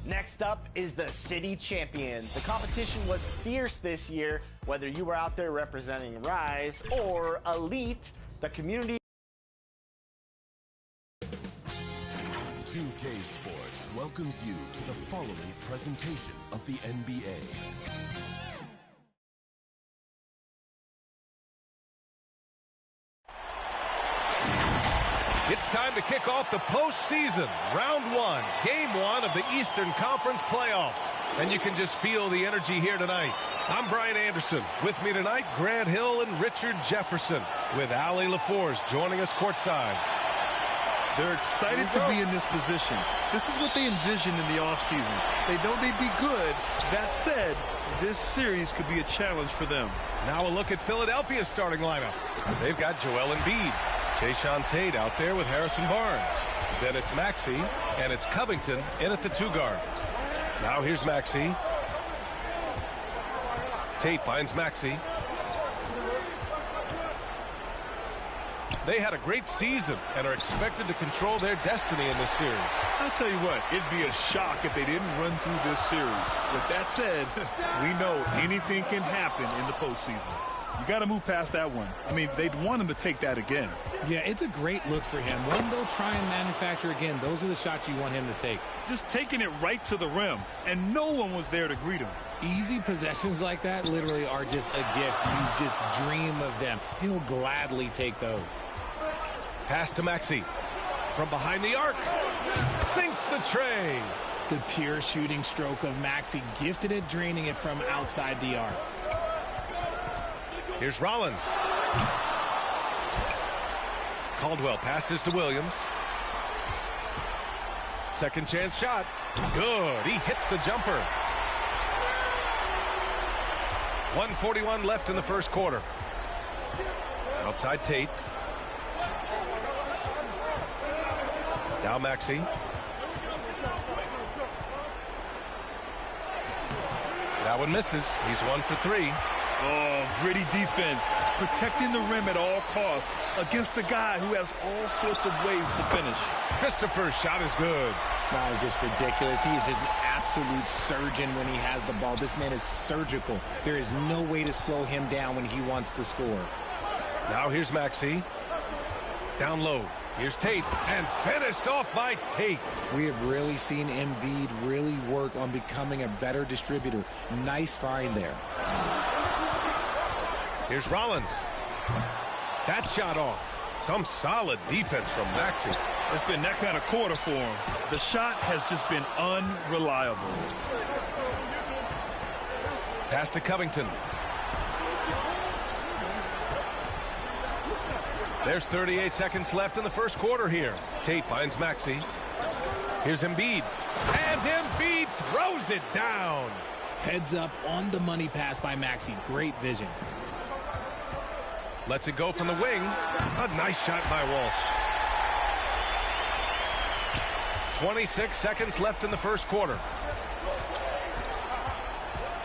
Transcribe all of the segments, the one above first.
Next up is the City Champions. The competition was fierce this year, whether you were out there representing Rise or Elite, the community. 2K Sports welcomes you to the following presentation of the NBA. It's time to kick off the postseason, round one, game one of the Eastern Conference playoffs. And you can just feel the energy here tonight. I'm Brian Anderson. With me tonight, Grant Hill and Richard Jefferson, with Allie LaForce joining us courtside. They're excited to be in this position. This is what they envisioned in the offseason. They know they'd be good. That said, this series could be a challenge for them. Now a look at Philadelphia's starting lineup. They've got Joel Embiid, Jae'Sean Tate out there with Harrison Barnes. Then it's Maxey, and it's Covington in at the 2 guard. Now here's Maxey. Tate finds Maxey. They had a great season and are expected to control their destiny in this series. I'll tell you what, it'd be a shock if they didn't run through this series. With that said, we know anything can happen in the postseason. You got to move past that one. I mean, they'd want him to take that again. Yeah, it's a great look for him. When they'll try and manufacture again, those are the shots you want him to take. Just taking it right to the rim, and no one was there to greet him. Easy possessions like that literally are just a gift. You just dream of them. He'll gladly take those. Pass to Maxey. From behind the arc. Sinks the tray. The pure shooting stroke of Maxey, gifted at draining it from outside the arc. Here's Rollins. Caldwell passes to Williams. Second chance shot. Good. He hits the jumper. 1:41 left in the first quarter. Outside Tate. Now Maxey. That one misses. He's 1 for 3. Oh, gritty defense. Protecting the rim at all costs against a guy who has all sorts of ways to finish. Christopher's shot is good. That is just ridiculous. He is just an absolute surgeon when he has the ball. This man is surgical. There is no way to slow him down when he wants to score. Now here's Maxey. Down low. Here's Tate, and finished off by Tate. We have really seen Embiid really work on becoming a better distributor. Nice find there. Here's Rollins. That shot off. Some solid defense from Maxey. It's been that kind of quarter for him. The shot has just been unreliable. Pass to Covington. There's 38 seconds left in the first quarter here. Tate finds Maxey. Here's Embiid. And Embiid throws it down. Heads up on the money pass by Maxey. Great vision. Lets it go from the wing. A nice shot by Walsh. 26 seconds left in the first quarter.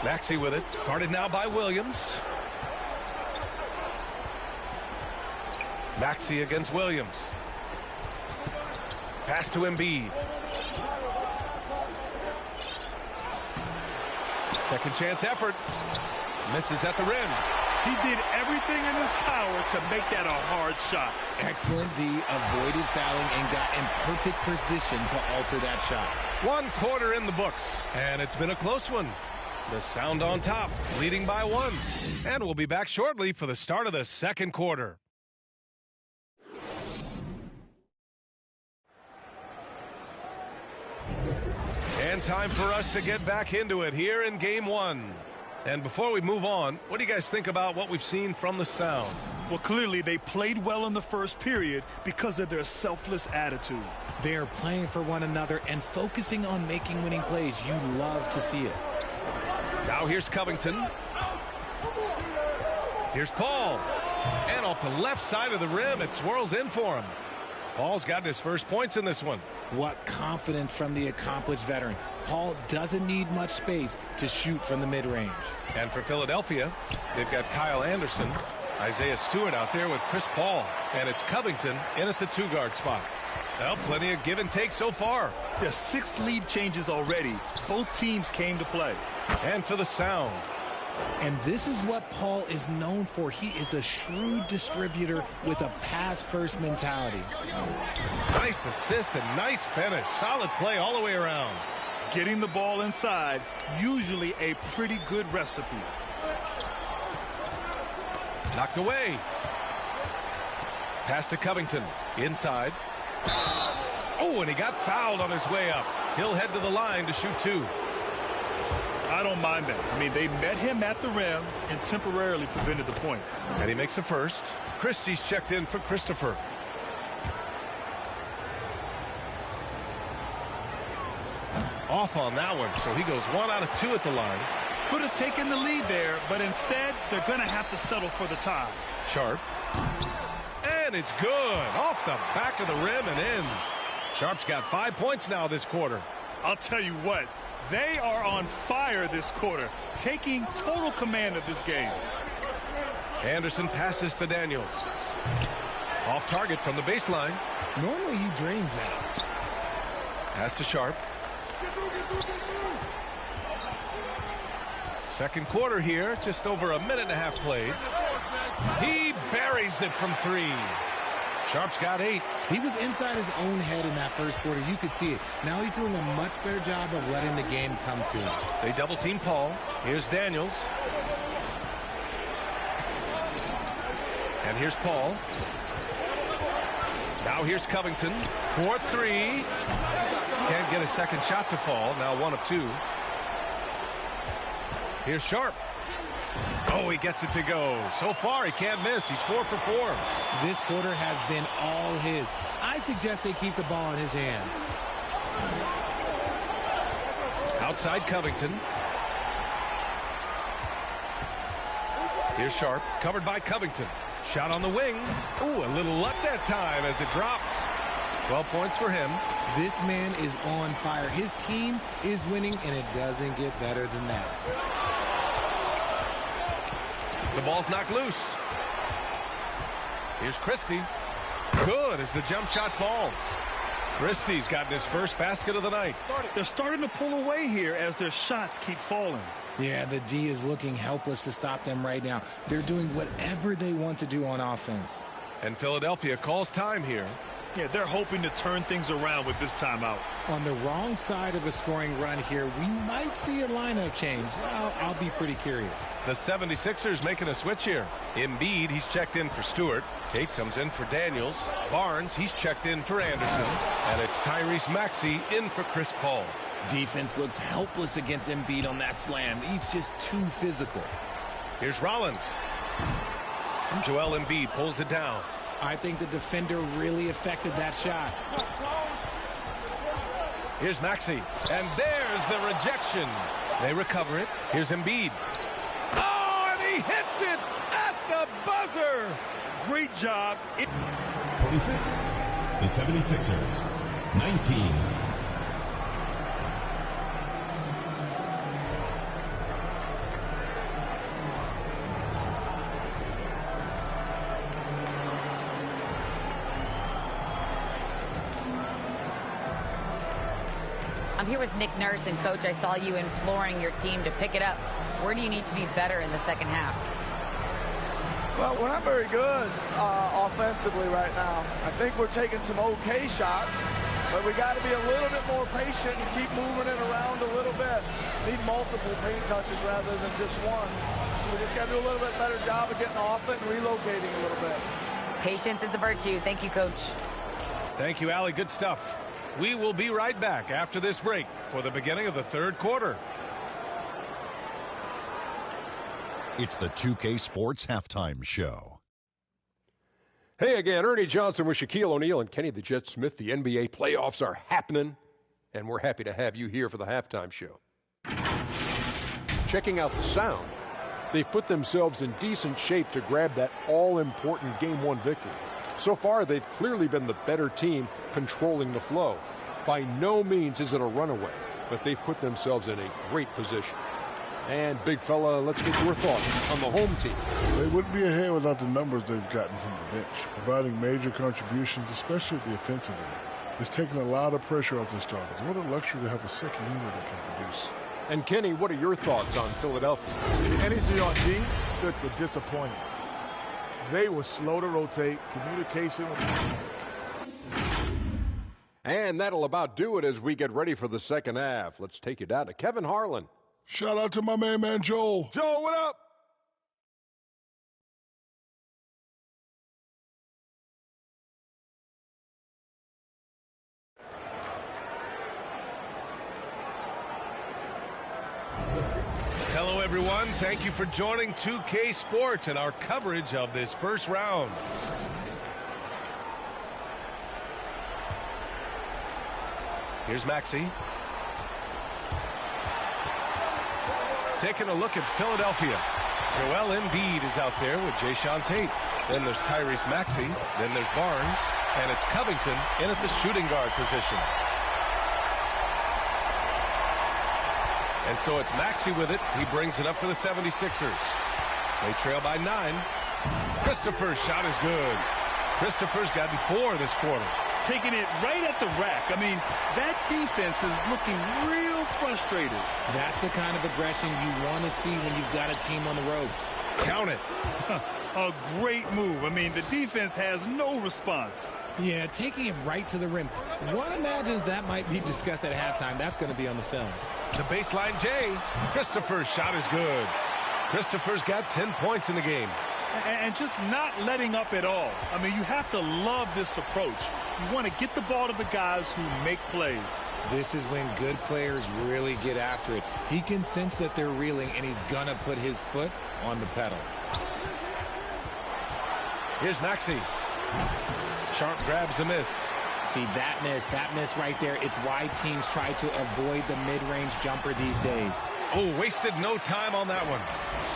Maxey with it. Guarded now by Williams. Maxey against Williams. Pass to Embiid. Second chance effort. Misses at the rim. He did everything in his power to make that a hard shot. Excellent D, avoided fouling and got in perfect position to alter that shot. 1 quarter in the books, and it's been a close one. The Sound on top, leading by 1. And we'll be back shortly for the start of the second quarter. And time for us to get back into it here in game 1. And before we move on, what do you guys think about what we've seen from the Sound? Well, clearly they played well in the first period because of their selfless attitude. They are playing for one another and focusing on making winning plays. You love to see it. Now here's Covington. Here's Paul. And off the left side of the rim, it swirls in for him. Paul's got his first points in this one. What confidence from the accomplished veteran. Paul doesn't need much space to shoot from the mid-range. And for Philadelphia, they've got Kyle Anderson, Isaiah Stewart out there with Chris Paul. And it's Covington in at the 2 guard spot. Well, plenty of give and take so far. Yeah, 6 lead changes already. Both teams came to play. And for the sound. And this is what Paul is known for. He is a shrewd distributor with a pass-first mentality. Nice assist and nice finish. Solid play all the way around. Getting the ball inside, usually a pretty good recipe. Knocked away. Pass to Covington. Inside. Oh, and he got fouled on his way up. He'll head to the line to shoot 2. I don't mind that. I mean, they met him at the rim and temporarily prevented the points. And he makes a first. Christie's checked in for Christopher. Off on that one, so he goes 1 out of 2 at the line. Could have taken the lead there, but instead, they're going to have to settle for the tie. Sharp. And it's good. Off the back of the rim and in. Sharp's got 5 points now this quarter. I'll tell you what, they are on fire this quarter, taking total command of this game. Anderson passes to Daniels. Off target from the baseline. Normally he drains that. Pass to Sharp. Second quarter here, just over a minute and a half played. He buries it from 3. Sharp's got 8. He was inside his own head in that first quarter. You could see it. Now he's doing a much better job of letting the game come to him. They double team Paul. Here's Daniels. And here's Paul. Now here's Covington. 4-3. Can't get a second shot to fall. Now 1 of 2. Here's Sharp. Oh, he gets it to go. So far, he can't miss. He's 4 for 4. This quarter has been all his. I suggest they keep the ball in his hands. Outside Covington. Here's Sharp, covered by Covington. Shot on the wing. Ooh, a little luck that time as it drops. 12 points for him. This man is on fire. His team is winning, and it doesn't get better than that. The ball's knocked loose. Here's Christie. Good as the jump shot falls. Christie's gotten his first basket of the night. They're starting to pull away here as their shots keep falling. Yeah, the D is looking helpless to stop them right now. They're doing whatever they want to do on offense. And Philadelphia calls time here. Yeah, they're hoping to turn things around with this timeout. On the wrong side of a scoring run here, we might see a lineup change. I'll be pretty curious. The 76ers making a switch here. Embiid, he's checked in for Stewart. Tate comes in for Daniels. Barnes, he's checked in for Anderson. And it's Tyrese Maxey in for Chris Paul. Defense looks helpless against Embiid on that slam. He's just too physical. Here's Rollins. Joel Embiid pulls it down. I think the defender really affected that shot. Here's Maxey. And there's the rejection. They recover it. Here's Embiid. Oh, and he hits it at the buzzer. Great job. 26. The 76ers. 19. I'm here with Nick Nurse, and Coach, I saw you imploring your team to pick it up. Where do you need to be better in the second half? Well, we're not very good offensively right now. I think we're taking some okay shots, but we got to be a little bit more patient and keep moving it around a little bit. Need multiple paint touches rather than just one. So we just got to do a little bit better job of getting off it and relocating a little bit. Patience is a virtue. Thank you, Coach. Thank you, Allie. Good stuff. We will be right back after this break for the beginning of the third quarter. It's the 2K Sports Halftime Show. Hey again, Ernie Johnson with Shaquille O'Neal and Kenny the Jet Smith. The NBA playoffs are happening, and we're happy to have you here for the halftime show. Checking out the sound, they've put themselves in decent shape to grab that all-important Game 1 victory. So far, they've clearly been the better team controlling the flow. By no means is it a runaway, but they've put themselves in a great position. And, big fella, let's get your thoughts on the home team. They wouldn't be ahead without the numbers they've gotten from the bench, providing major contributions, especially at the offensive end. It's taking a lot of pressure off their starters. What a luxury to have a second unit that can produce. And Kenny, what are your thoughts on Philadelphia? The energy on D stood for disappointing. They were slow to rotate, communication. And that'll about do it as we get ready for the second half. Let's take you down to Kevin Harlan. Shout out to my man Joel. Joel, what up? Hello, everyone. Thank you for joining 2K Sports and our coverage of this first round. Here's Maxey. Taking a look at Philadelphia. Joel Embiid is out there with Jae'Sean Tate. Then there's Tyrese Maxey. Then there's Barnes. And it's Covington in at the shooting guard position. And so it's Maxey with it. He brings it up for the 76ers. They trail by 9. Christopher's shot is good. Christopher's gotten 4 this quarter. Taking it right at the rack. I mean, that defense is looking real frustrated. That's the kind of aggression you want to see when you've got a team on the ropes. Count it. A great move. I mean, the defense has no response. Yeah, taking it right to the rim. One imagines that might be discussed at halftime. That's going to be on the film. The baseline J. Christopher's shot is good. Christopher's got 10 points in the game. And just not letting up at all. I mean, you have to love this approach. You want to get the ball to the guys who make plays. This is when good players really get after it. He can sense that they're reeling, and he's going to put his foot on the pedal. Here's Maxey. Sharp grabs the miss. See, that miss right there, it's why teams try to avoid the mid-range jumper these days. Oh, wasted no time on that one.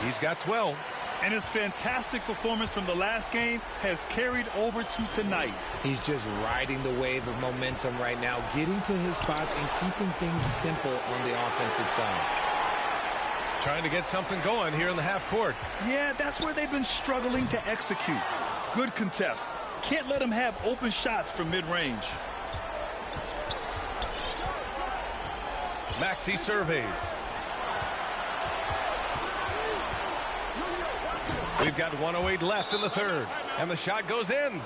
He's got 12. And his fantastic performance from the last game has carried over to tonight. He's just riding the wave of momentum right now, getting to his spots and keeping things simple on the offensive side. Trying to get something going here in the half court. Yeah, that's where they've been struggling to execute. Good contest. Can't let him have open shots from mid-range. Maxey surveys. We've got 1:08 left in the third, and the shot goes in.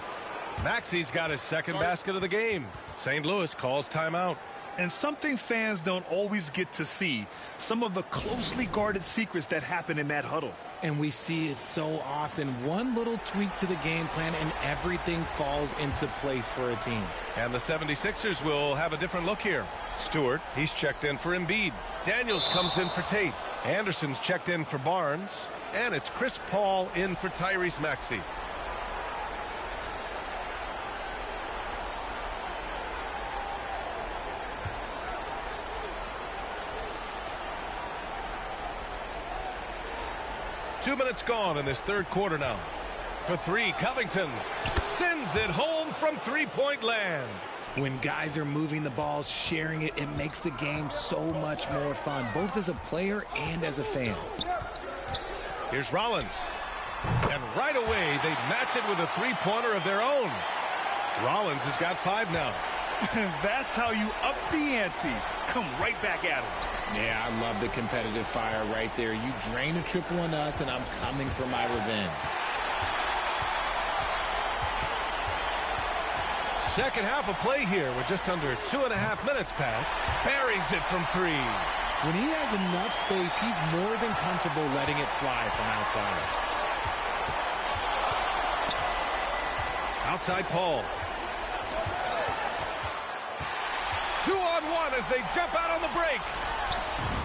Maxey's got his second basket of the game. St. Louis calls timeout. And something fans don't always get to see, some of the closely guarded secrets that happen in that huddle. And we see it so often. One little tweak to the game plan, and everything falls into place for a team. And the 76ers will have a different look here. Stewart, he's checked in for Embiid. Daniels comes in for Tate. Anderson's checked in for Barnes. And it's Chris Paul in for Tyrese Maxey. Two minutes gone in this third quarter now. For three, Covington sends it home from three-point land. When guys are moving the ball, sharing it, it makes the game so much more fun, both as a player and as a fan. Here's Rollins. And right away, they match it with a three-pointer of their own. Rollins has got 5 now. That's how you up the ante. Come right back at him. Yeah, I love the competitive fire right there. You drain a triple on us, and I'm coming for my revenge. Second half of play here with just under 2.5 minutes passed. Buries it from 3. When he has enough space, he's more than comfortable letting it fly from outside. Outside Paul. 2-on-1 as they jump out on the break.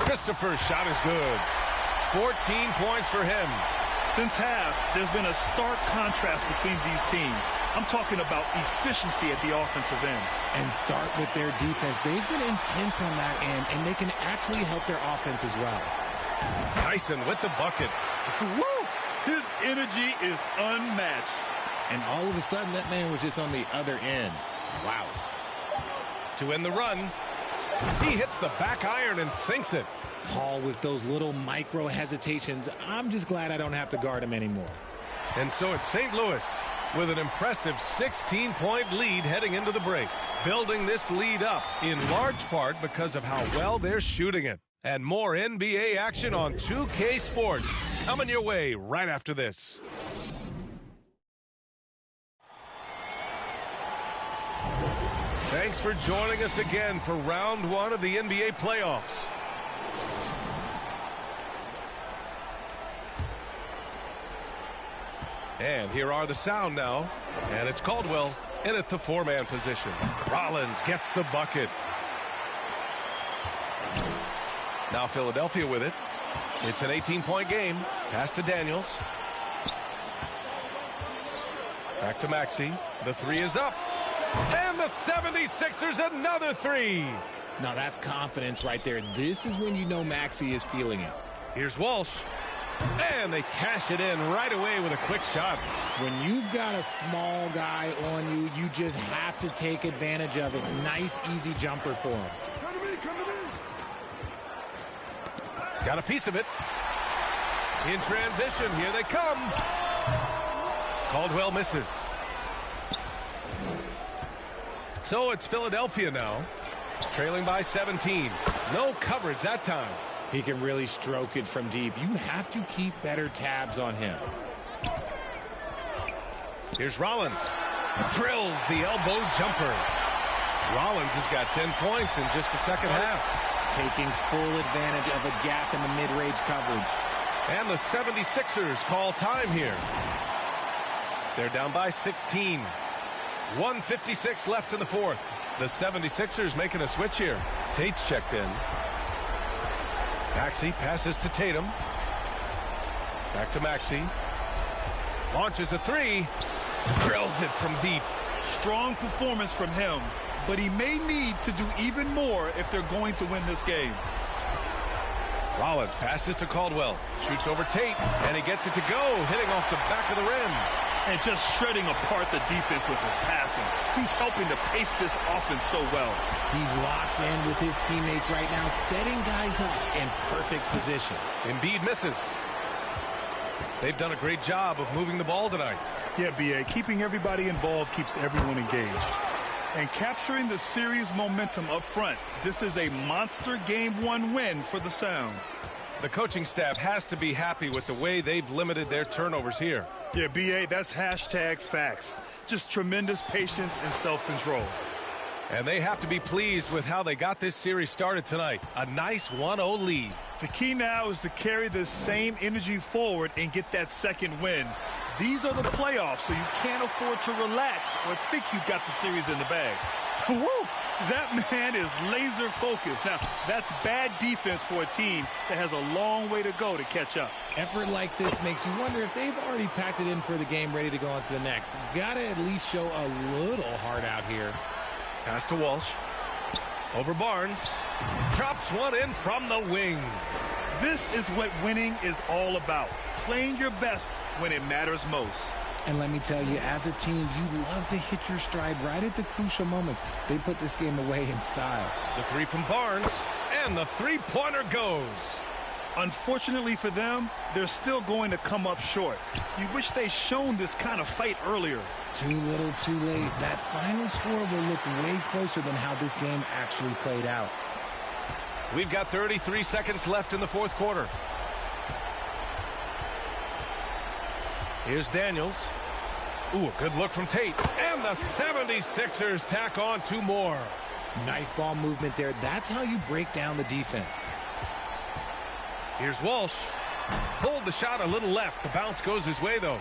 Christopher's shot is good. 14 points for him. Since half, there's been a stark contrast between these teams. I'm talking about efficiency at the offensive end. And start with their defense. They've been intense on that end, and they can actually help their offense as well. Tyson with the bucket. Woo! His energy is unmatched. And all of a sudden, that man was just on the other end. Wow. To end the run, he hits the back iron and sinks it. Paul with those little micro hesitations. I'm just glad I don't have to guard him anymore. And so it's St. Louis with an impressive 16-point lead heading into the break. Building this lead up in large part because of how well they're shooting it. And more NBA action on 2K Sports coming your way right after this. Thanks for joining us again for round one of the NBA playoffs. And here are the sound now. And it's Caldwell in at the four-man position. Rollins gets the bucket. Now Philadelphia with it. It's an 18-point game. Pass to Daniels. Back to Maxey. The three is up. And the 76ers another three. Now that's confidence right there. This is when you know Maxey is feeling it. Here's Walsh. And they cash it in right away with a quick shot. When you've got a small guy on you, you just have to take advantage of it. Nice, easy jumper for him. Got a piece of it. In transition, here they come. Caldwell misses. So it's Philadelphia now, trailing by 17. No coverage that time. He can really stroke it from deep. You have to keep better tabs on him. Here's Rollins. Drills the elbow jumper. Rollins has got 10 points in just the second half. Taking full advantage of a gap in the mid-range coverage. And the 76ers call time here. They're down by 16. 1:56 left in the fourth. The 76ers making a switch here. Tate's checked in. Maxey passes to Tatum. Back to Maxey. Launches a three. Drills it from deep. Strong performance from him, but he may need to do even more if they're going to win this game. Rollins passes to Caldwell. Shoots over Tate, and he gets it to go, hitting off the back of the rim. And just shredding apart the defense with his passing. He's helping to pace this offense so well. He's locked in with his teammates right now, setting guys up in perfect position. Embiid misses. They've done a great job of moving the ball tonight. Yeah, B.A., keeping everybody involved keeps everyone engaged. And capturing the series momentum up front. This is a monster Game 1 win for the Sound. The coaching staff has to be happy with the way they've limited their turnovers here. Yeah, B.A., that's hashtag facts. Just tremendous patience and self-control. And they have to be pleased with how they got this series started tonight. A nice 1-0 lead. The key now is to carry this same energy forward and get that second win. These are the playoffs, so you can't afford to relax or think you've got the series in the bag. Woo! That man is laser focused. Now, that's bad defense for a team that has a long way to go to catch up. Effort like this makes you wonder if they've already packed it in for the game, ready to go on to the next. Gotta at least show a little heart out here. Pass to Walsh. Over Barnes. Drops one in from the wing. This is what winning is all about. Playing your best when it matters most. And let me tell you, as a team, you love to hit your stride right at the crucial moments. They put this game away in style. The three from Barnes, and the three-pointer goes. Unfortunately for them, they're still going to come up short. You wish they'd shown this kind of fight earlier. Too little, too late. That final score will look way closer than how this game actually played out. We've got 33 seconds left in the fourth quarter. Here's Daniels. Ooh, a good look from Tate. And the 76ers tack on two more. Nice ball movement there. That's how you break down the defense. Here's Walsh. Pulled the shot a little left. The bounce goes his way, though.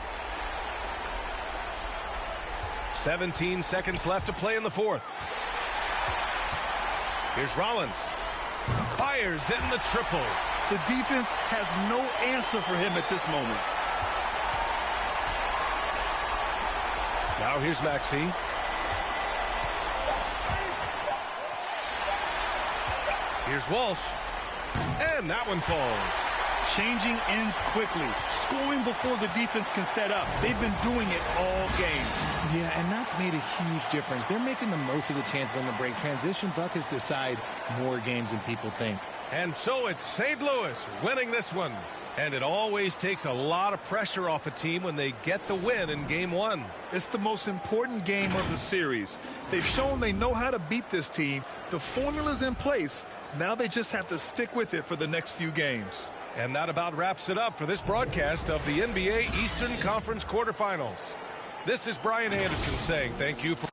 17 seconds left to play in the fourth. Here's Rollins. Fires in the triple. The defense has no answer for him at this moment. Now here's Maxey. Here's Walsh. And that one falls. Changing ends quickly. Scoring before the defense can set up. They've been doing it all game. Yeah, and that's made a huge difference. They're making the most of the chances on the break. Transition buckets decide more games than people think. And so it's St. Louis winning this one. And it always takes a lot of pressure off a team when they get the win in Game 1. It's the most important game of the series. They've shown they know how to beat this team. The formula's in place. Now they just have to stick with it for the next few games. And that about wraps it up for this broadcast of the NBA Eastern Conference quarterfinals. This is Brian Anderson saying thank you for